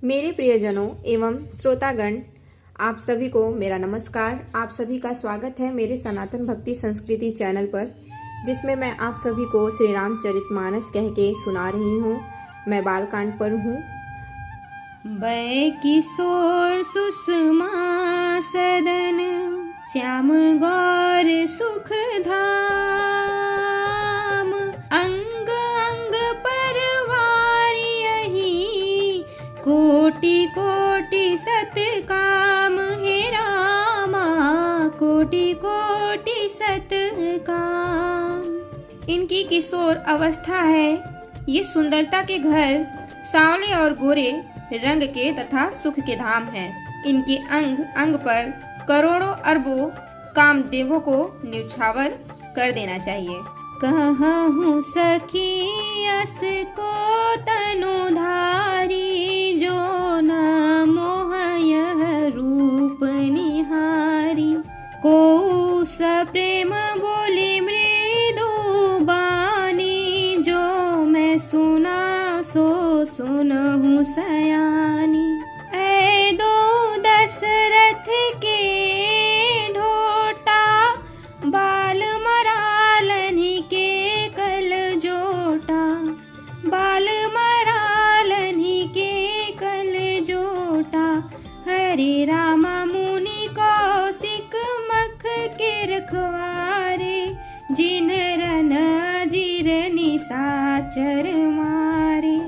मेरे प्रियजनों एवं श्रोतागण, आप सभी को मेरा नमस्कार। आप सभी का स्वागत है मेरे सनातन भक्ति संस्कृति चैनल पर, जिसमें मैं आप सभी को श्री रामचरितमानस कह के सुना रही हूँ। मैं बालकांड पर हूँ। बै किशोर सुषमा सदन, श्याम गौर सुख धाम। अंग अंग परवारी यही, कोटि कोटि सतकाम। हे रामा कोटि कोटि सतकाम। इनकी किशोर अवस्था है। ये सुंदरता के घर, सांवले और गोरे रंग के तथा सुख के धाम है। इनके अंग अंग पर करोड़ों अरबों कामदेवों को न्यौछावर कर देना चाहिए। कहूँ सखी अस को तनुधारी, जो न मोह यह रूप निहारी। को सप्रेम बोली मृदु बानी, जो मैं सुना सो सुनहु सयानी। ऐ दो दशरथ के ढोटा, बाल मरालनी के कल जोटा। बाल मरालनी के कल जोटा। हरे रामा मुनि कौशिक मख के रखवारे, जिन रन जीर निशाचर मारे।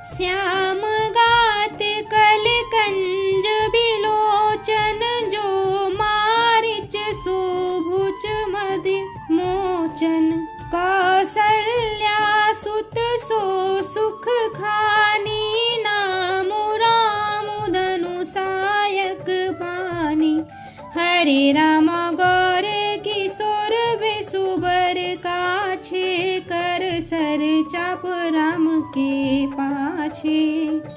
श्याम गात कल कंज बिलोचन, जो मारिच सुभुज मधि मोचन। कौसल्या सुत सो सुख खानी, नामु राम धनु सायक पानी। हरे रामा गौर किशोर बेसुबर काछे, कर सर चाप राम के पाछे।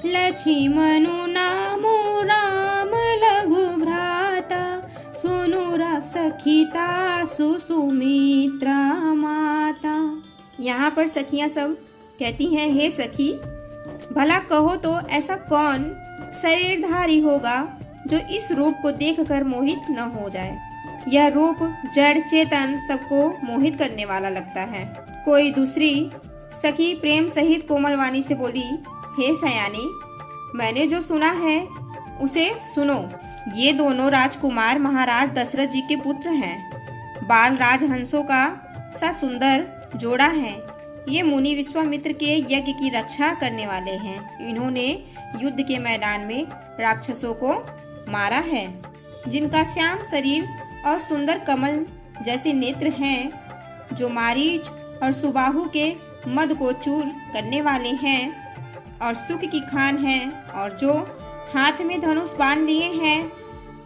लक्ष्मणु नामु राम लघु भ्राता, सुनुरा सखीता सुमित्रा माता। यहाँ पर सखियाँ सब कहती हैं, हे सखी, भला कहो तो ऐसा कौन शरीरधारी होगा जो इस रूप को देखकर मोहित न हो जाए। यह रूप जड़ चेतन सबको मोहित करने वाला लगता है। कोई दूसरी सखी प्रेम सहित कोमल वाणी से बोली, हे सयानी, मैंने जो सुना है उसे सुनो। ये दोनों राजकुमार महाराज दशरथ जी के पुत्र हैं। बाल राजहंसों का सा सुंदर जोड़ा है। ये मुनि विश्वामित्र के यज्ञ की रक्षा करने वाले हैं। इन्होंने युद्ध के मैदान में राक्षसों को मारा है। जिनका श्याम शरीर और सुंदर कमल जैसे नेत्र हैं, जो मारीच और सुबाहु के मद को चूर करने वाले हैं और सुख की खान हैं, और जो हाथ में धनुष बांध लिए हैं,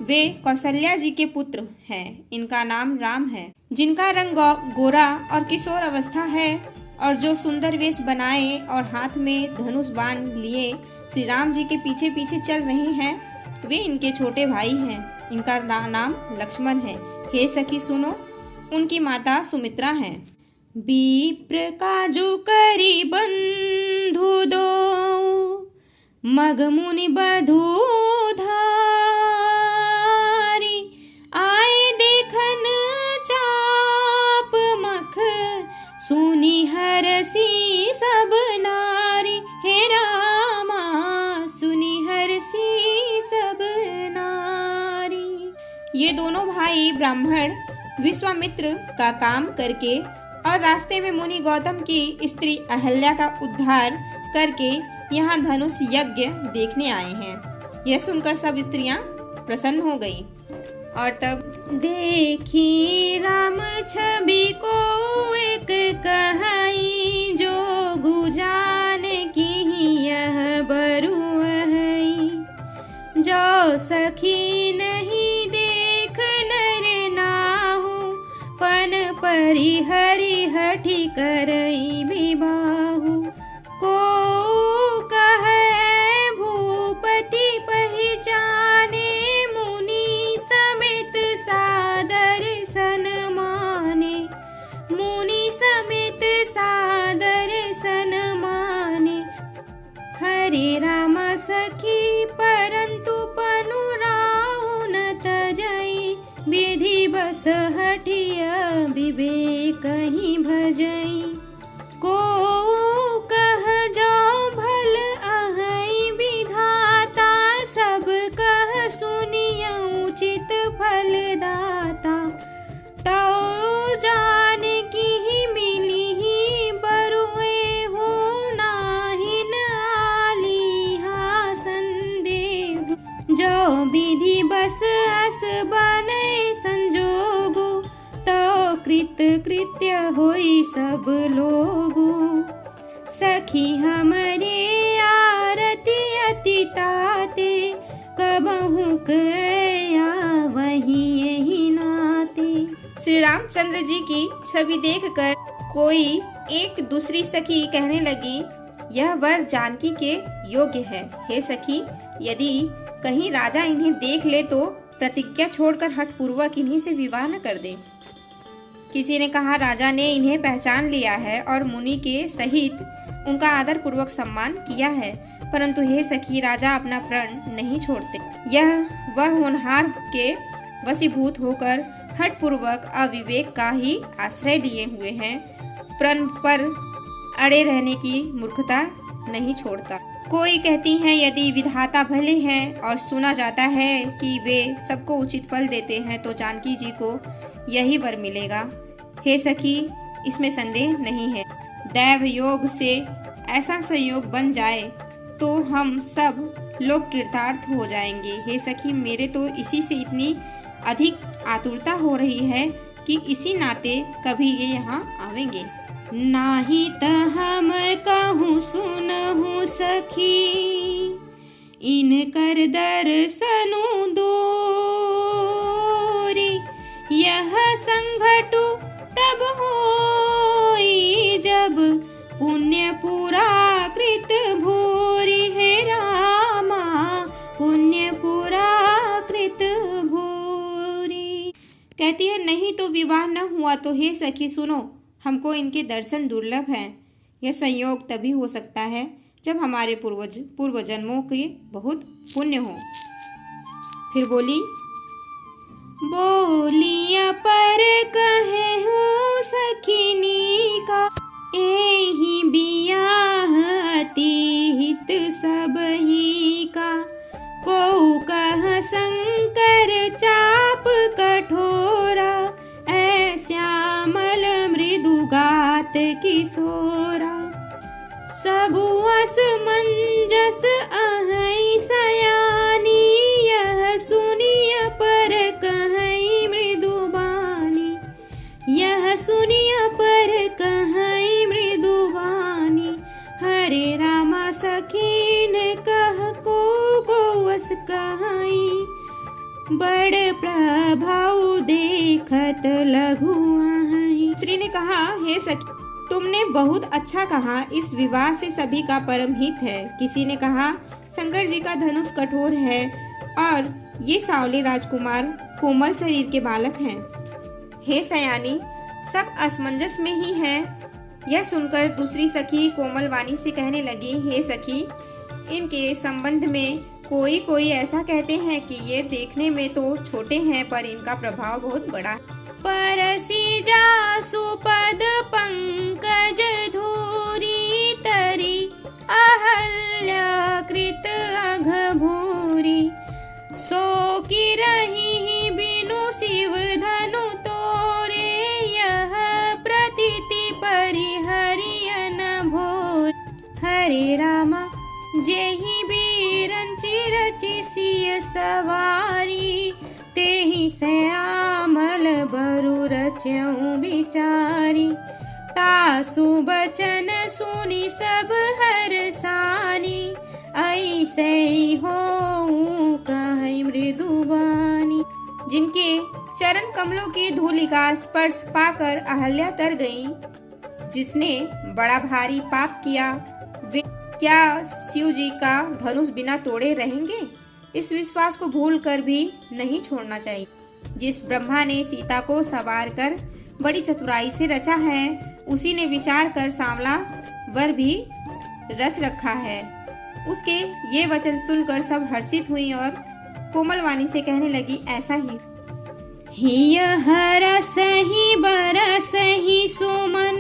वे कौशल्या जी के पुत्र हैं। इनका नाम राम है। जिनका रंग गोरा और किशोर अवस्था है, और जो सुंदर वेश बनाए और हाथ में धनुष बांध लिए श्री राम जी के पीछे पीछे चल रहे हैं, वे इनके छोटे भाई हैं। इनका नाम लक्ष्मण है। हे सखी सुनो, उनकी माता सुमित्रा है। विप्र काजु करी बंधु दो, मग मुनि बधू धारी। आए देखन चाप मख, सुनी हरसी सब नारी। हे रामा सुनी हरसी सब नारी। ये दोनों भाई ब्राह्मण विश्वामित्र का काम करके और रास्ते में मुनि गौतम की स्त्री अहल्या का उद्धार करके यहाँ धनुष यज्ञ देखने आए हैं। यह सुनकर सब स्त्रियां प्रसन्न हो गईं। और तब देखी राम छवि को एक कहाई, जो गुजान की यह बरु है। जो सखी नहीं देख नर नाहु, पन परि हरि हठि करई विबाहु। को कहे भूपति पहचाने, मुनि समेत सादर सन माने। मुनि समेत सादर सन माने। हरे राम सखी तो विधि बस अस बने संजोगो, तो कृत कृत्य होई सब लोगो। सखी हमरे आरती अति ताते, कबहू कया वही यही नाते। श्री रामचंद्र जी की छवि देखकर कोई एक दूसरी सखी कहने लगी, यह वर जानकी के योग्य है। हे सखी, यदि कहीं राजा इन्हें देख ले तो प्रतिज्ञा छोड़कर हठ पूर्वक इन्हीं से विवाह न कर दे। किसी ने कहा, राजा ने इन्हें पहचान लिया है और मुनि के सहित उनका आदर पूर्वक सम्मान किया है, परंतु हे सखी, राजा अपना प्रण नहीं छोड़ते। यह वह होनहार के वशीभूत होकर हठ पूर्वक अविवेक का ही आश्रय लिए हुए हैं, प्रण पर अड़े रहने की मूर्खता नहीं छोड़ता। कोई कहती हैं, यदि विधाता भले हैं और सुना जाता है कि वे सबको उचित फल देते हैं, तो जानकी जी को यही वर मिलेगा। हे सखी, इसमें संदेह नहीं है। दैव योग से ऐसा संयोग बन जाए तो हम सब लोग कृतार्थ हो जाएंगे। हे सखी, मेरे तो इसी से इतनी अधिक आतुरता हो रही है कि इसी नाते कभी ये यहाँ आवेंगे। नाही त हम कहूँ सुनहु सखी, इनकर दर्शनु दोरी। यह संघटु तब होई, जब पुण्य पूरा कृत भूरी। हे रामा, पुण्य पूरा कृत भूरी। कहती है, नहीं तो विवाह न हुआ तो हे सखी सुनो, हमको इनके दर्शन दुर्लभ हैं। यह संयोग तभी हो सकता है जब हमारे पूर्व जन्मों के बहुत पुण्य हो। फिर बोली, बोलिया पर कहे हूँ सखिनी का, एही बियाह अति हित सब ही का। को कह शंकर चाप कठोरा, श्यामल मृदुगात किशोरा। सबु असमंजस अहै सयानी, यह सुनिय पर कहै मृदुबानी। यह सुनिय पर कहै मृदुबानी। हरे रामा सखीन कह को बस कहै, बड़ प्रभाव देखत लघु आहै। श्री ने कहा, हे सखी, तुमने बहुत अच्छा कहा, इस विवाह से सभी का परम हित है। किसी ने कहा, शंकर जी का धनुष कठोर है और ये सांवले राजकुमार कोमल शरीर के बालक हैं। हे सयानी, सब असमंजस में ही हैं। यह सुनकर दूसरी सखी कोमल वाणी से कहने लगी, हे सखी, इनके संबंध में कोई ऐसा कहते हैं कि ये देखने में तो छोटे हैं, पर इनका प्रभाव बहुत बड़ा है। परसी जासु पद पंकज धूरी, तरी अहल्या कृत अघभूरी। सो की रही बिनु शिव धनु तोरे, यह प्रतीति परिहरियन भोर। हरे रामा, जेहि बीरंचि रचि सिय सवारी, तेहि श्यामल बरु रच्यऊ विचारी। तासु बचन सुनी सब हरसानी, ऐसे होऊं कहै मृदुबानी। जिनके चरण कमलों की धूलि का स्पर्श पाकर अहल्या तर गई, जिसने बड़ा भारी पाप किया, वे क्या शिव जी का धनुष बिना तोड़े रहेंगे? इस विश्वास को भूल कर भी नहीं छोड़ना चाहिए। जिस ब्रह्मा ने सीता को सवार कर बड़ी चतुराई से रचा है, उसी ने विचार कर सांवला वर भी रच रखा है। उसके ये वचन सुनकर सब हर्षित हुई और कोमलवाणी से कहने लगी, ऐसा ही हिय हरसहि बरसहि सुमन,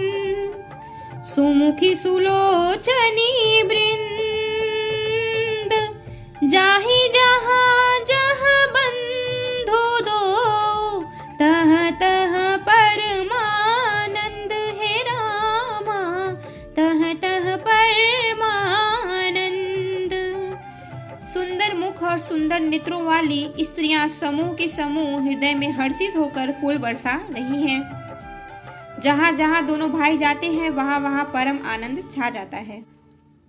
सुमुखी सुलोचनी वृंद। जाहि जहाँ जहाँ बंधु दो, तह तह परमानंद। हे रामा, तह तह परमानंद। सुंदर मुख मुख और सुंदर नेत्रों वाली स्त्रियां समूह के समूह हृदय में हर्षित होकर फूल बरसा रही हैं। जहां जहां दोनों भाई जाते हैं वहां वहां परम आनंद छा जाता है।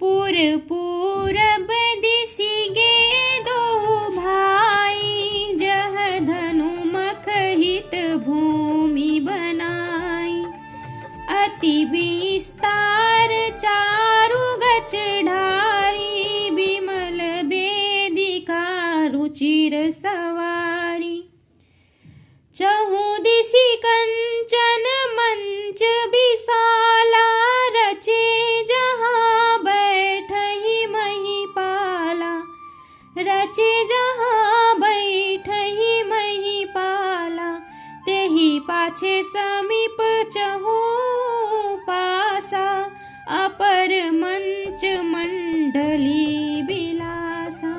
पूरब दिसी गे दो भाई, जह धनु मख हित भूमि बनाई। अति विस्तार चारु गच ढारी, बिमल वेदिका रुचिर सवारी। चहु दिसी कंचन मंच विशाला, रचे जहाँ बैठहि महिपाला। रचे जहाँ बैठहि महिपाला, तेहि पाछे समीप चहु पासा। अपर मंच मंडली बिलासा,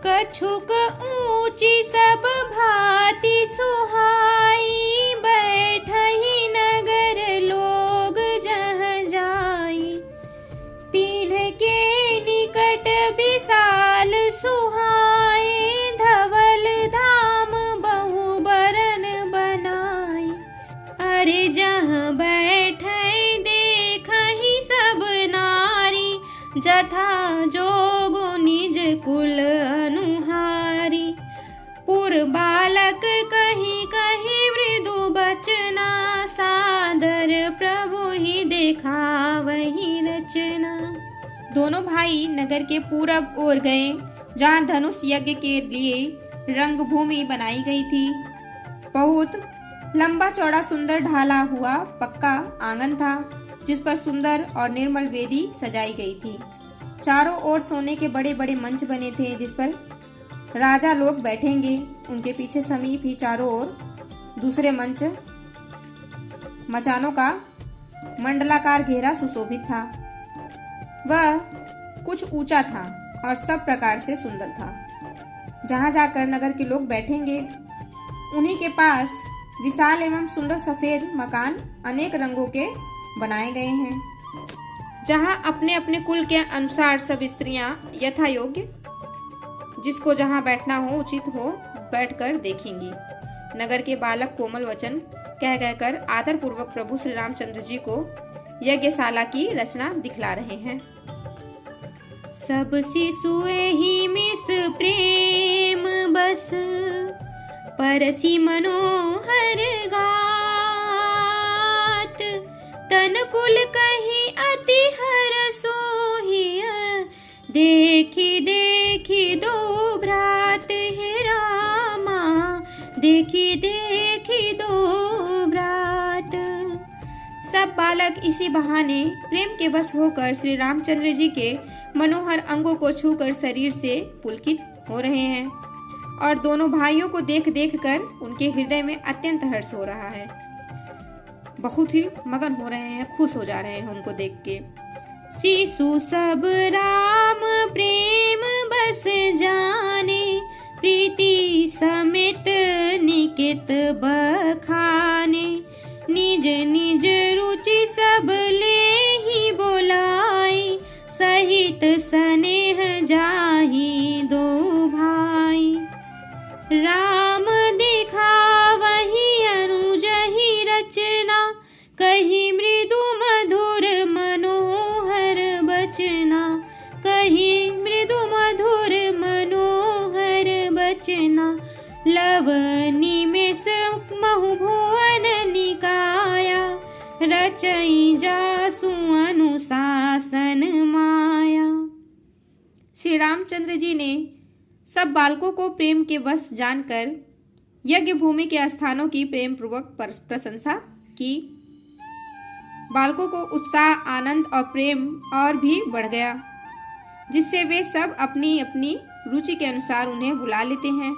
कछुक ऊंची सब भांति सुहाई। बैठहि नगर लोग जहाँ जाई, तीन्ह के निकट विशाल सुहाए। धवल धाम बहु बरन बनाई, अरे जहाँ बैठे देखहि सब नारी। जथा जोगो निज कुल अनुहारी, पुर बालक कहीं कहीं मृदु बचना। सादर प्रभु ही देखा वही रचना। दोनों भाई नगर के पूरब ओर गए, जहाँ धनुष यज्ञ के लिए रंगभूमि बनाई गई थी। बहुत लंबा चौड़ा सुंदर ढाला हुआ पक्का आंगन था, जिस पर सुंदर और निर्मल वेदी सजाई गई थी। चारों ओर सोने के बड़े बड़े मंच बने थे, जिस पर राजा लोग बैठेंगे। उनके पीछे समीप ही चारों ओर दूसरे मंच मचानों का मंडलाकार घेरा सुशोभित था। वह कुछ ऊंचा था और सब प्रकार से सुंदर था। जहाँ जाकर नगर के लोग बैठेंगे, उन्हीं के पास विशाल एवं सुंदर सफेद मकान अनेक रंगों के बनाए गए हैं, जहाँ अपने अपने कुल के अनुसार सब स्त्रियां यथा योग्य जिसको जहाँ बैठना हो उचित हो बैठकर देखेंगी। नगर के बालक कोमल वचन कह कहकर आदर पूर्वक प्रभु श्री रामचंद्र जी को यज्ञशाला की रचना दिखला रहे हैं। सब शिशुए ही मिस प्रेम बस, परसी मनोहर गात। तन पुल कहीं अति हर सोहिया, देखी देखी दो भ्रात हे रामा। देखी देखी दो भ्रात। सब बालक इसी बहाने प्रेम के वश होकर श्री रामचंद्र जी के मनोहर अंगों को छूकर शरीर से पुलकित हो रहे हैं और दोनों भाइयों को देख देख कर उनके हृदय में अत्यंत हर्ष हो रहा है। बहुत ही मगन हो रहे हैं, खुश हो जा रहे हैं उनको देख के। शिशु सब राम प्रेम बस जाने, प्रीति समेत निकित बखाने। निज निज रुचि सब ले ही बोलाई, सहित स्नेह जाहि दो भाई। राम दिखा वही अनुज ही रचना, कही मृदु मधुर मनोहर बचना। कही मृदु मधुर मनोहर बचना। लवनी में महु भुवन निकाया, रचई जासु अनुशासन माया। श्री रामचंद्र जी ने सब बालकों को प्रेम के वश जानकर यज्ञ भूमि के स्थानों की प्रेम पूर्वक प्रशंसा की। बालकों को उत्साह, आनंद और प्रेम और भी बढ़ गया, जिससे वे सब अपनी अपनी रुचि के अनुसार उन्हें बुला लेते हैं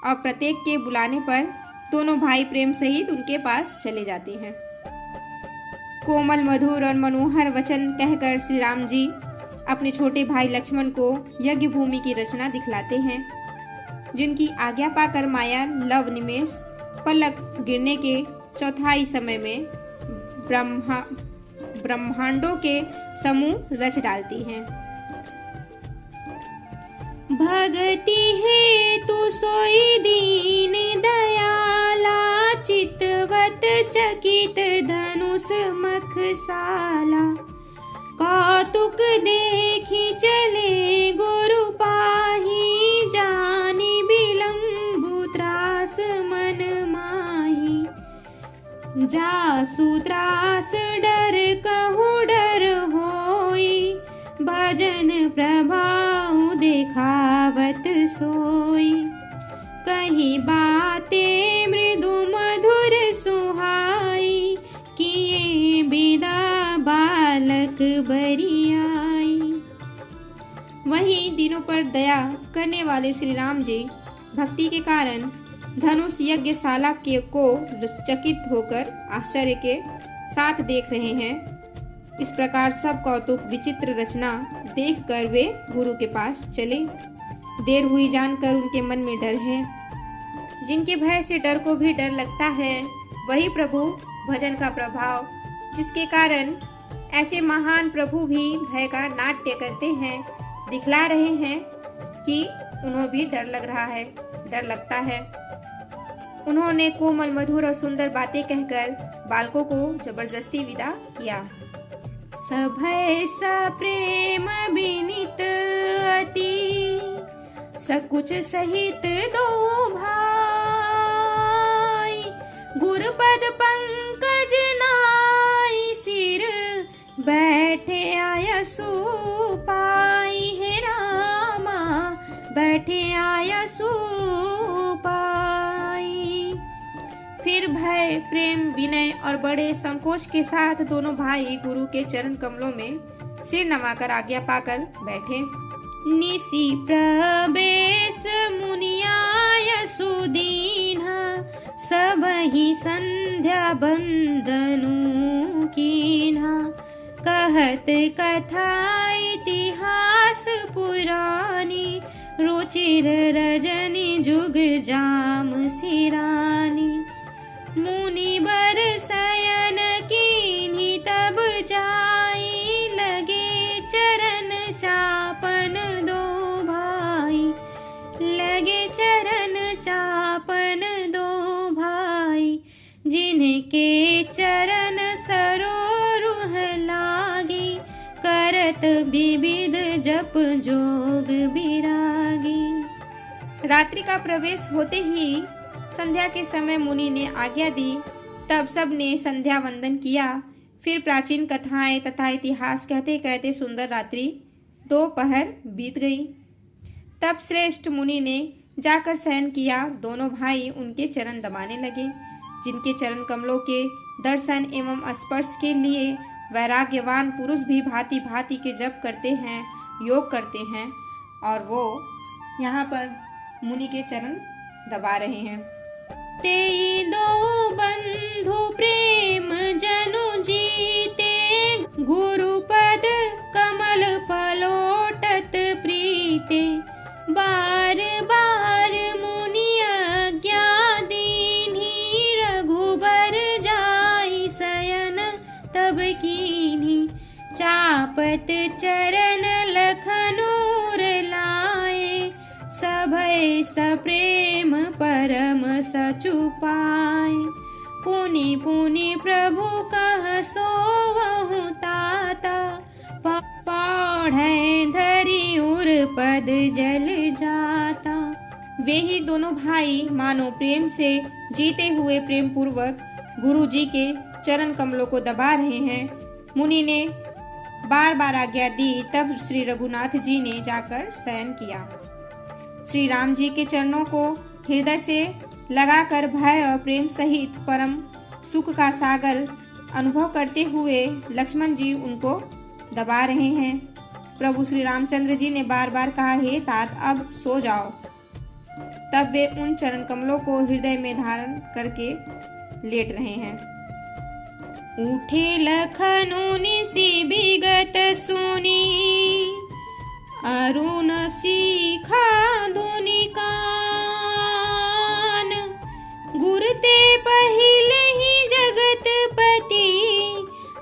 और प्रत्येक के बुलाने पर दोनों भाई प्रेम सहित उनके पास चले जाते हैं। कोमल मधुर और मनोहर वचन कहकर श्री राम जी अपने छोटे भाई लक्ष्मण को यज्ञ भूमि की रचना दिखलाते हैं, जिनकी आज्ञा पाकर माया लव निमेष पलक गिरने के चौथाई समय में ब्रह्मांडों के समूह रच डालती हैं। भगति हेतु सोई दीन दयाला, चितवत चकित धनुष मखसाला। कौतुक देखी चले गुरु पाही, जानी बिलम्बु त्रास मन माही। जासु त्रास डर कहूँ डर होई, भजन प्रभाव देखावत सोई। कही बातें मृदु मधुर सुहाई, किए विदा बालक बरियाई। वहीं दिनों पर दया करने वाले श्री राम जी भक्ति के कारण धनुष यज्ञशाला को चकित होकर आश्चर्य के साथ देख रहे हैं। इस प्रकार सब कौतुक विचित्र रचना देखकर वे गुरु के पास चले। देर हुई जानकर उनके मन में डर है। जिनके भय से डर को भी डर लगता है, वही प्रभु भजन का प्रभाव, जिसके कारण ऐसे महान प्रभु भी भय का नाट्य करते हैं, दिखला रहे हैं कि उन्हें भी डर लग रहा है, डर लगता है। उन्होंने कोमल मधुर और सुंदर बातें कहकर बालकों को जबरदस्ती विदा किया। सभय सप्रेम विनीत अति, सकुच सहित दो भाई। गुरुपद पंकज नाई, सिर बैठे आयसु पाई। हे रामा बैठे आयसु पाई। फिर भय, प्रेम, विनय और बड़े संकोच के साथ दोनों भाई गुरु के चरण कमलों में सिर नवाकर आज्ञा पाकर बैठे। निसी प्रवेश मुनियाय सुदीन्हा, सबहि संध्या बंदनु कीन्हा। कहत कथा इतिहास पुरानी, रुचिर रजनी जुग जाम सिरानी। मुनि बर शयन कीन्ही तब जाई, लगे चरण चापन दो भाई। लगे चरण चापन दो भाई, जिनके चरण सरोरुह लागी। करत विविध जप जोग विरागी। रात्रि का प्रवेश होते ही संध्या के समय मुनि ने आज्ञा दी। तब सब ने संध्या वंदन किया। फिर प्राचीन कथाएं तथा इतिहास कहते कहते सुंदर रात्रि दोपहर बीत गई। तब श्रेष्ठ मुनि ने जाकर शयन किया। दोनों भाई उनके चरण दबाने लगे। जिनके चरण कमलों के दर्शन एवं स्पर्श के लिए वैराग्यवान पुरुष भी भांति भांति के जप करते हैं, योग करते हैं, और वो यहाँ पर मुनि के चरण दबा रहे हैं। तेई दो बंधु प्रेम जनु जीते, गुरुपद कमल पलोटत प्रीते। बार बार मुनि आज्ञा दीन्ही, रघुबर जाई शयन तब कीन्ही। चापत चरण लखनूर लाए, सभय सप्रेम परम सचुपाए। पुनि पुनि प्रभु कह सोवहु ताता, पौढ़े धरि उर पद जल जाता। वे ही दोनों भाई मानो प्रेम से जीते हुए प्रेम पूर्वक गुरु जी के चरण कमलों को दबा रहे हैं। मुनि ने बार बार आज्ञा दी। तब श्री रघुनाथ जी ने जाकर शयन किया। श्री राम जी के चरणों को हृदय से लगाकर भय और प्रेम सहित परम सुख का सागर अनुभव करते हुए लक्ष्मण जी उनको दबा रहे हैं। प्रभु श्री रामचंद्र जी ने बार बार कहा, हे तात अब सो जाओ। तब वे उन चरण कमलों को हृदय में धारण करके लेट रहे हैं। उठे लखनऊ निसी विगत सुनी, अरुण सीखा धुनि कान। गुरते पहिले ही जगतपति,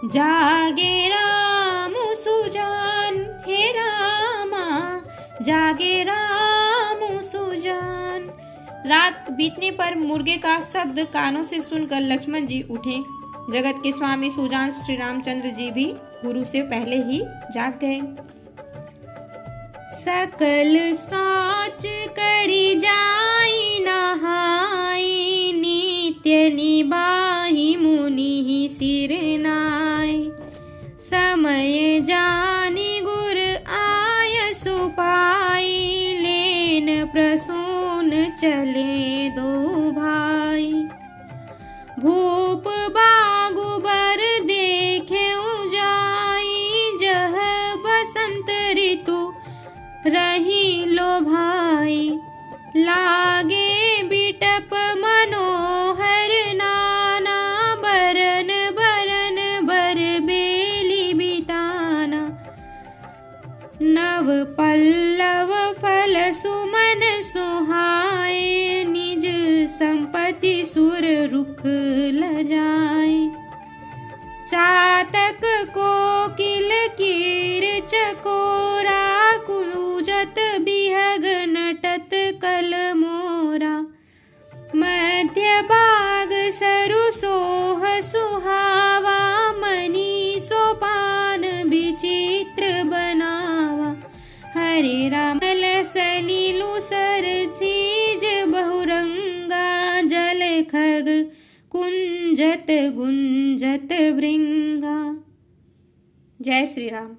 जागे राम सुजान। हे रामा जागे राम सुजान। रात बीतने पर मुर्गे का शब्द कानों से सुनकर लक्ष्मण जी उठे। जगत के स्वामी सुजान श्री रामचंद्र जी भी गुरु से पहले ही जाग गए। सकल साच करी जाई नहाई, नित्य निबाही मुनि सिर नाय। समय जानी गुर आय सुपाई, लेन प्रसून चले दो भाई। भूप बागुबर देखे जाई, जह बसंत ऋतु रही लो भाई। लागे बिटप मनोहर नाना, बरन बरन बर बेली बिताना। नव पल्लव फल सुमन सुहाए, निज संपत्ति सुर रुख लजाए। चातक कोकिल कीर चकोरा, कुलूजत बिहग नटत कल मोरा। मध्य बाग सरु सोह सुहावा, मणि सोपान विचित्र बनावा। हरे राम सलीलु सर सीज बहुरंगा, जल खग कुंजत गुंजत भृंगा। जय श्री राम।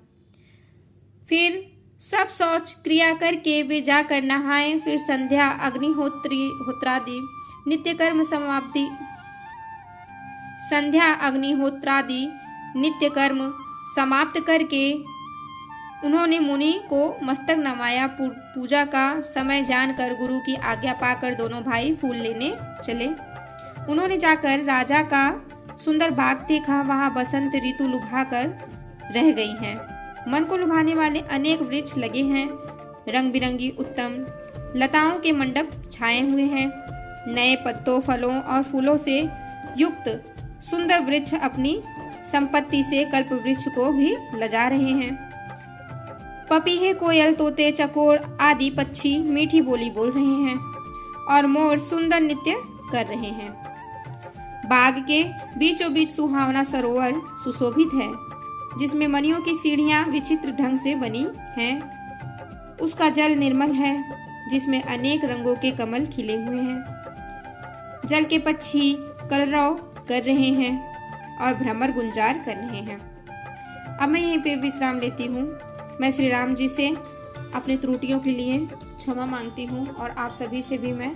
फिर सब शौच क्रिया करके वे जाकर नहाए। फिर संध्या अग्निहोत्रादि नित्य कर्म समाप्ति संध्या अग्निहोत्रादि नित्य कर्म समाप्त करके उन्होंने मुनि को मस्तक नवाया। पूजा का समय जानकर गुरु की आज्ञा पाकर दोनों भाई फूल लेने चले। उन्होंने जाकर राजा का सुंदर बाग देखा। वहां बसंत ऋतु लुभा कर रह गई हैं। मन को लुभाने वाले अनेक वृक्ष लगे हैं। रंग बिरंगी उत्तम लताओं के मंडप छाए हुए हैं। नए पत्तों, फलों और फूलों से युक्त सुंदर वृक्ष अपनी संपत्ति से कल्प वृक्ष को भी लजा रहे हैं। पपीहे, कोयल, तोते, चकोर आदि पक्षी मीठी बोली बोल रहे हैं और मोर सुंदर नृत्य कर रहे हैं। बाग के बीचों बीच सुहावना सरोवर सुशोभित है, जिसमें मणियों की सीढ़ियां विचित्र ढंग से बनी हैं। उसका जल निर्मल है, जिसमें अनेक रंगों के कमल खिले हुए हैं। जल के पक्षी कलरव कर रहे हैं और भ्रमर गुंजार कर रहे हैं। अब मैं यहीं पे विश्राम लेती हूँ। मैं श्री राम जी से अपने त्रुटियों के लिए क्षमा मांगती हूँ और आप सभी से भी मैं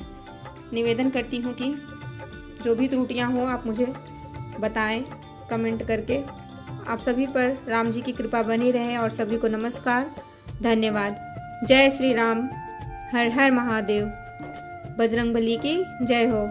निवेदन करती हूँ कि जो भी त्रुटियाँ हों आप मुझे बताएं कमेंट करके। आप सभी पर राम जी की कृपा बनी रहे और सभी को नमस्कार, धन्यवाद। जय श्री राम। हर हर महादेव। बजरंगबली की जय हो।